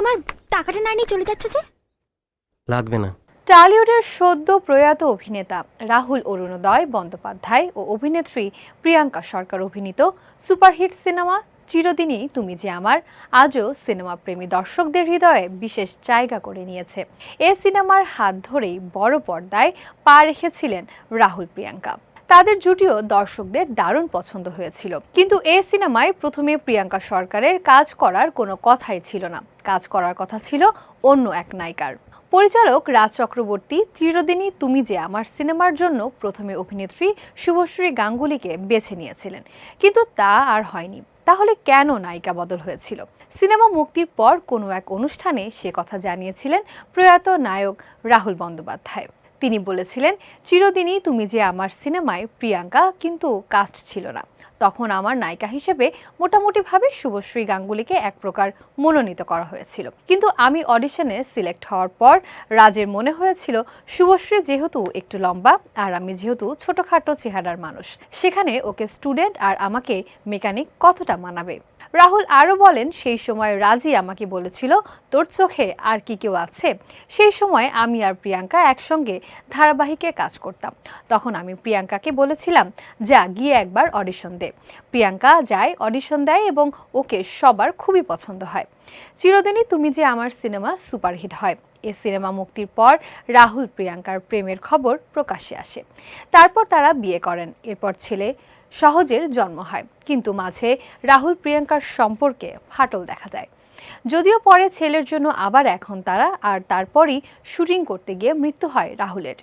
আমার টাকাটা না নিয়ে চলে যাচ্ছ যে? লাগবে না। টলিউডের সদ্য প্রয়াত অভিনেতা রাহুল অরুণোদয় বন্দ্যোপাধ্যায় ও অভিনেত্রী প্রিয়াঙ্কা সরকার অভিনীত সুপারহিট সিনেমা চিরদিনই তুমি যে আমার আজও সিনেমা প্রেমী দর্শকদের হৃদয়ে বিশেষ জায়গা করে নিয়েছে। এ সিনেমার হাত ধরেই বড় পর্দায় পা রেখেছিলেন রাহুল প্রিয়াঙ্কা। তাদের জুটিও দর্শকদের দারুণ পছন্দ হয়েছিল। কিন্তু এই সিনেমায় প্রথমে প্রিয়াঙ্কা সরকারের কাজ করার কোনো কথাই ছিল না। কাজ করার কথা ছিল অন্য এক নায়িকার। পরিচালক রাজ চক্রবর্তী চিরদিনই তুমি যে আমার সিনেমার জন্য প্রথমে অভিনেত্রী শুভশ্রী গাঙ্গুলিকে বেছে নিয়েছিলেন, কিন্তু তা আর হয়নি। তাহলে কেন নায়িকা বদল হয়েছিল? সিনেমা মুক্তির পর কোনো এক অনুষ্ঠানে সে কথা জানিয়েছিলেন প্রয়াত নায়ক রাহুল বন্দ্যোপাধ্যায়। তিনি বলেছিলেন, চিরদিনই তুমি যে আমার সিনেমায় প্রিয়াঙ্কা কিন্তু কাস্ট ছিল না। তখন আমার নায়িকা হিসেবে মোটামুটিভাবে শুভশ্রী গাঙ্গুলিকে এক প্রকার মনোনীত করা হয়েছিল। কিন্তু আমি অডিশনে সিলেক্ট হওয়ার পর রাজের মনে হয়েছিল শুভশ্রী যেহেতু একটু লম্বা আর আমি যেহেতু ছোটখাটো চেহারার মানুষ, সেখানে ওকে স্টুডেন্ট আর আমাকে মেকানিক কতটা মানাবে। রাহুল আরও বলেন, সেই সময় রাজি আমাকে বলেছিল, তোর চোখে আর কি কেউ আছে? সেই সময় আমি আর প্রিয়াঙ্কা একসঙ্গে ধারাবাহিকে কাজ করতাম। তখন আমি প্রিয়াঙ্কাকে বলেছিলাম, যা গিয়ে একবার অডিশন দে। প্রিয়াঙ্কা যায়, অডিশন দেয় এবং ওকে সবার খুবই পছন্দ হয়। চিরদিনই তুমি যে আমার সিনেমা সুপারহিট হয়। এ সিনেমা মুক্তির পর রাহুল প্রিয়াঙ্কার প্রেমের খবর প্রকাশ্যে আসে। তারপর তারা বিয়ে করেন। এরপর ছেলে সহজের জন্ম হয়, কিন্তু মাঝে রাহুল প্রিয়াঙ্কার সম্পর্কে ফাটল দেখা যায়। যদিও পরে ছেলের জন্য আবার এখন তারা, আর তারপরই শুটিং করতে গিয়ে মৃত্যু হয় রাহুলের।